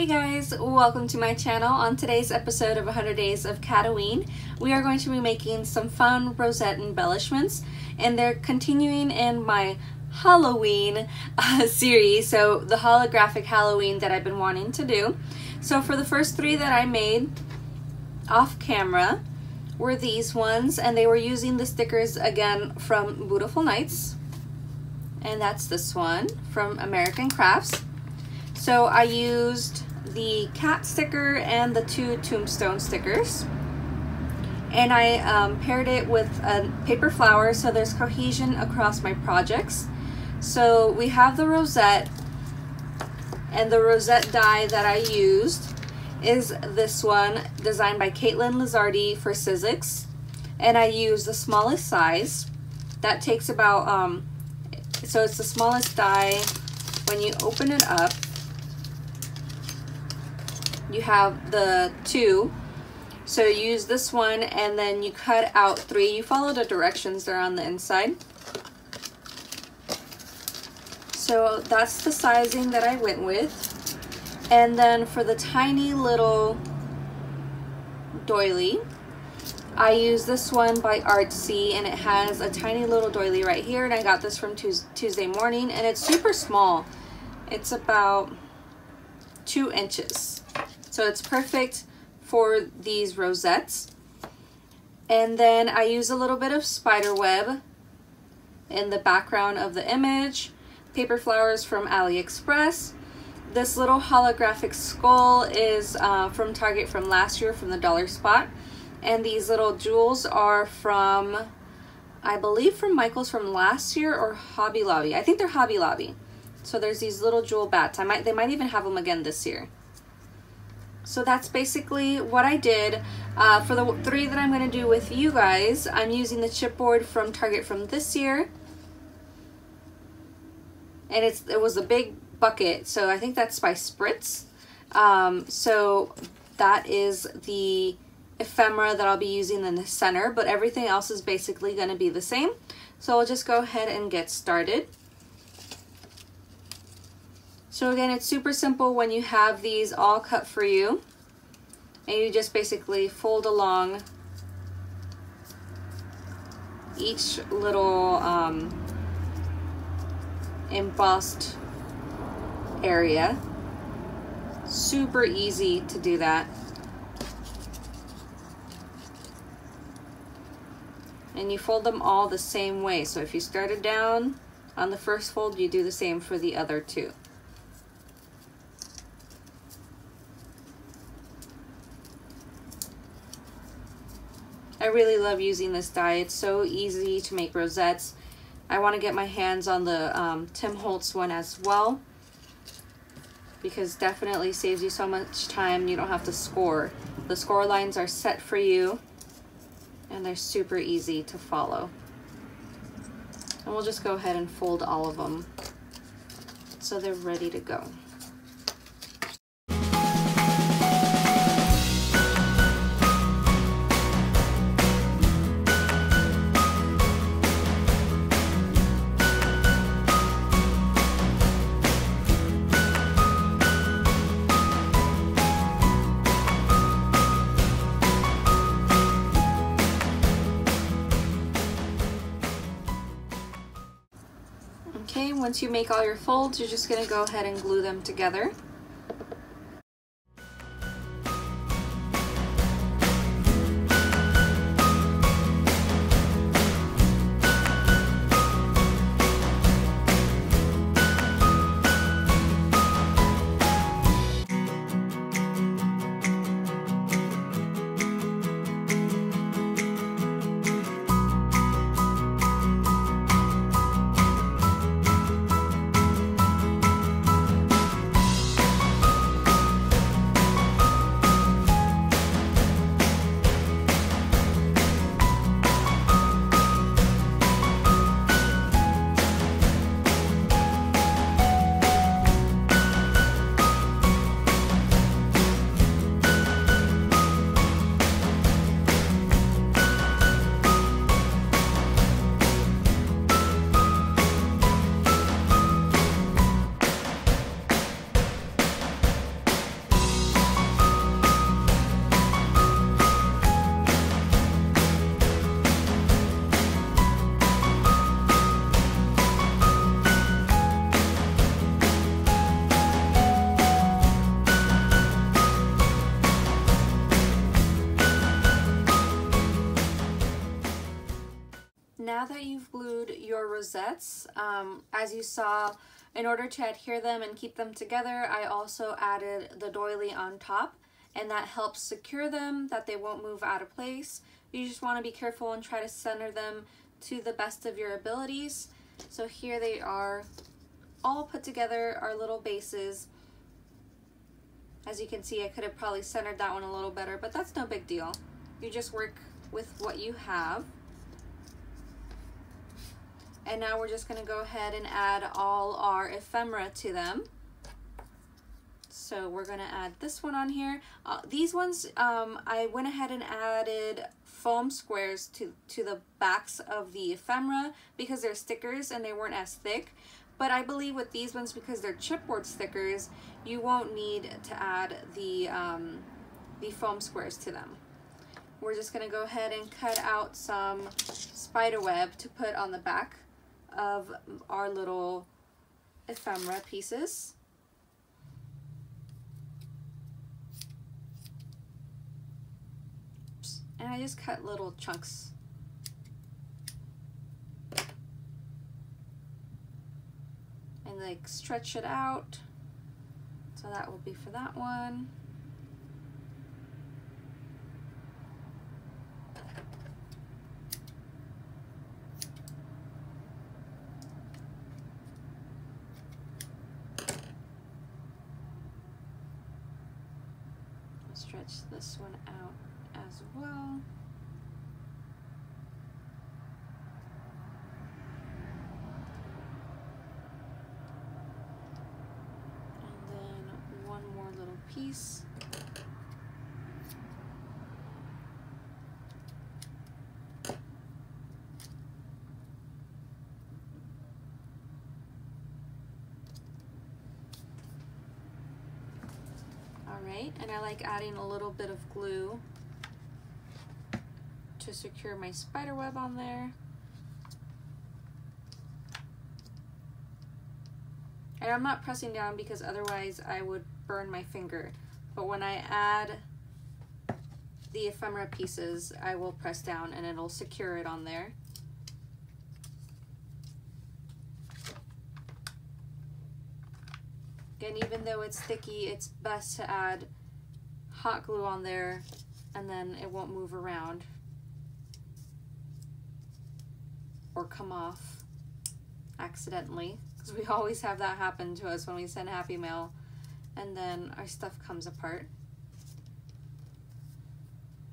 Hey guys, welcome to my channel. On today's episode of 100 Days of Katoween, we are going to be making some fun rosette embellishments, and they're continuing in my Holo-ween series, so the holographic Halloween that I've been wanting to do. So for the first three that I made off camera were these ones, and they were using the stickers again from Bootiful Nights, and that's this one from American Crafts. So I used the cat sticker and the two tombstone stickers, and I paired it with a paper flower so there's cohesion across my projects. So we have the rosette, and the rosette die that I used is this one designed by Caitlin Lizardi for Sizzix, and I used the smallest size. That takes about so it's the smallest die. When you open it up, you have the two, so you use this one and then you cut out three. You follow the directions, they're on the inside. So that's the sizing that I went with. And then for the tiny little doily, I use this one by Artsy, and it has a tiny little doily right here, and I got this from Tuesday Morning, and it's super small. It's about 2 inches. So it's perfect for these rosettes. And then I use a little bit of spider web in the background of the image, paper flowers from AliExpress. This little holographic skull is from Target from last year from the dollar spot. And these little jewels are from, I believe from Michael's from last year or Hobby Lobby. I think they're Hobby Lobby. So there's these little jewel bats. They might even have them again this year. So that's basically what I did. For the three that I'm going to do with you guys, I'm using the chipboard from Target from this year. And it was a big bucket, so I think that's by Spritz. So that is the ephemera that I'll be using in the center, but everything else is basically going to be the same. So I'll just go ahead and get started. So again, it's super simple when you have these all cut for you, and you just basically fold along each little embossed area. Super easy to do that. And you fold them all the same way. So if you started down on the first fold, you do the same for the other two. I really love using this die. It's so easy to make rosettes. I want to get my hands on the Tim Holtz one as well, because definitely saves you so much time. You don't have to score. The score lines are set for you, and they're super easy to follow. And we'll just go ahead and fold all of them so they're ready to go. Okay, once you make all your folds, you're just going to go ahead and glue them together. Now that you've glued your rosettes, as you saw, in order to adhere them and keep them together, I also added the doily on top, and that helps secure them, that they won't move out of place. You just want to be careful and try to center them to the best of your abilities. So here they are, all put together, our little bases. As you can see, I could have probably centered that one a little better, but that's no big deal. You just work with what you have. And now we're just going to go ahead and add all our ephemera to them. So we're going to add this one on here. These ones, I went ahead and added foam squares to the backs of the ephemera because they're stickers and they weren't as thick. But I believe with these ones, because they're chipboard stickers, you won't need to add the foam squares to them. We're just going to go ahead and cut out some spider web to put on the back of our little ephemera pieces. Oops. And I just cut little chunks. And like stretch it out. So that will be for that one. Stretch this one out as well. And then one more little piece. Alright, and I like adding a little bit of glue to secure my spider web on there. And I'm not pressing down because otherwise I would burn my finger. But when I add the ephemera pieces, I will press down and it'll secure it on there. And even though it's sticky, it's best to add hot glue on there and then it won't move around or come off accidentally, because we always have that happen to us when we send Happy Mail and then our stuff comes apart.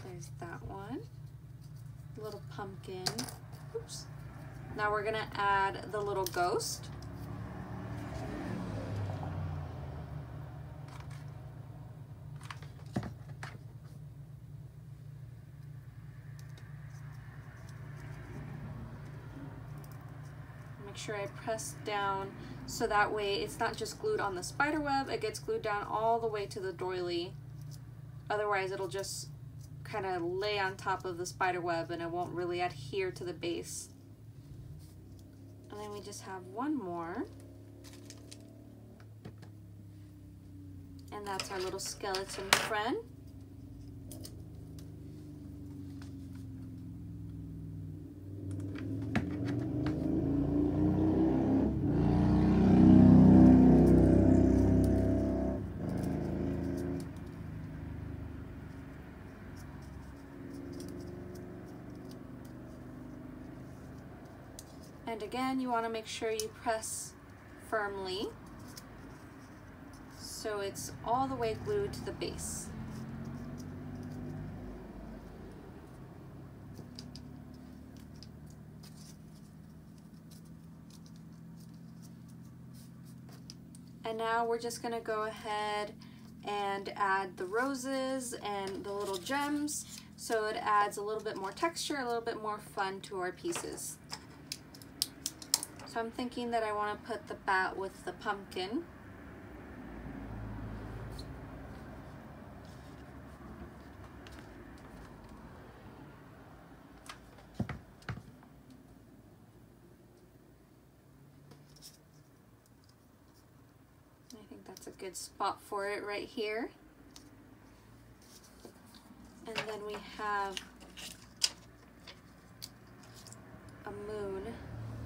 There's that one. Little pumpkin. Oops. Now we're gonna add the little ghost. Make sure I press down so that way it's not just glued on the spider web, it gets glued down all the way to the doily. Otherwise it'll just kind of lay on top of the spider web and it won't really adhere to the base. And then we just have one more. And that's our little skeleton friend. And again, you want to make sure you press firmly so it's all the way glued to the base. And now we're just going to go ahead and add the roses and the little gems so it adds a little bit more texture, a little bit more fun to our pieces. So I'm thinking that I want to put the bat with the pumpkin. I think that's a good spot for it right here. And then we have a moon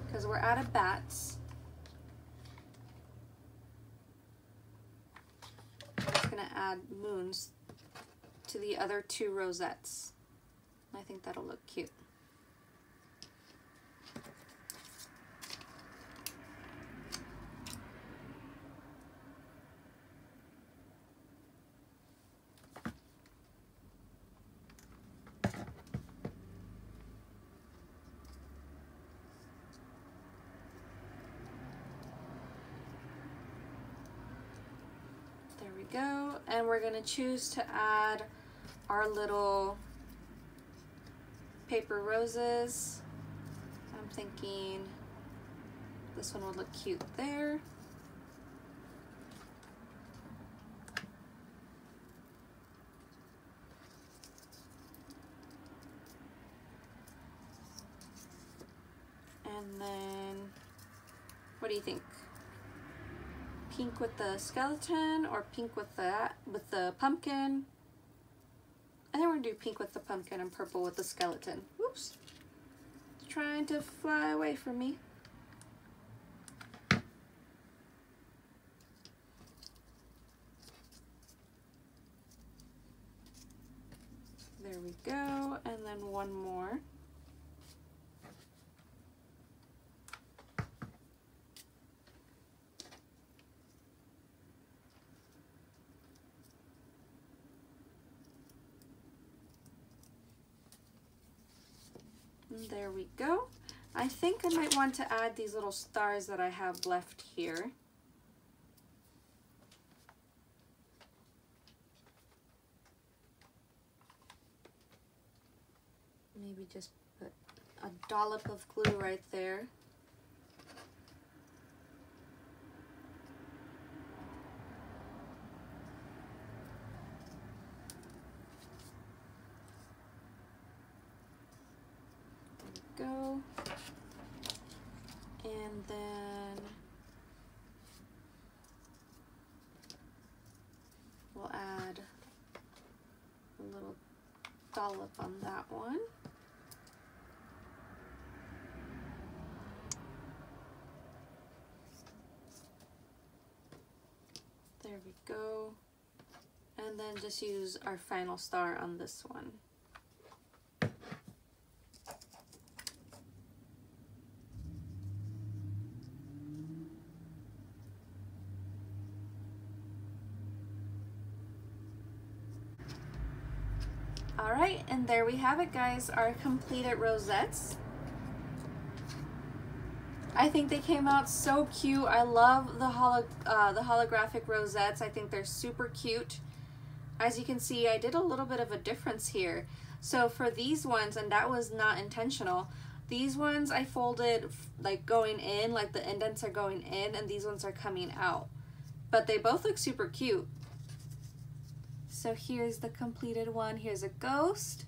because we're out of bats. I'm just gonna add moons to the other 2 rosettes. I think that'll look cute. There we go, and we're gonna choose to add our little paper roses. I'm thinking this one would look cute there. And then, what do you think? Pink with the skeleton or pink with the pumpkin? I think we're gonna do pink with the pumpkin and purple with the skeleton. Whoops. It's trying to fly away from me. There we go, and then one more. There we go. I think I might want to add these little stars that I have left here. Maybe just put a dollop of glue right there. Go, and then we'll add a little dollop on that one. There we go, and then just use our final star on this one. Alright, and there we have it, guys, our completed rosettes. I think they came out so cute. I love the holographic rosettes. I think they're super cute. As you can see, I did a little bit of a difference here. So for these ones, and that was not intentional, these ones I folded like going in, like the indents are going in, and these ones are coming out. But they both look super cute. So here's the completed one. Here's a ghost,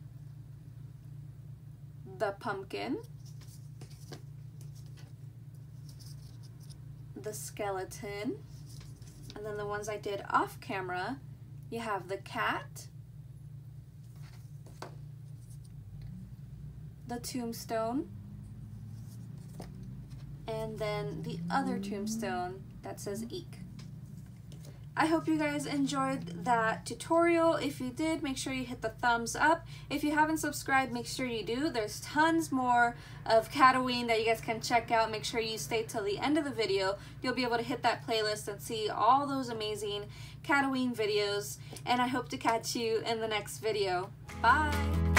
the pumpkin, the skeleton, and then the ones I did off camera, you have the cat, the tombstone, and then the other tombstone that says Eek. I hope you guys enjoyed that tutorial. If you did, make sure you hit the thumbs up. If you haven't subscribed, make sure you do. There's tons more of Katoween that you guys can check out. Make sure you stay till the end of the video. You'll be able to hit that playlist and see all those amazing Katoween videos. And I hope to catch you in the next video. Bye!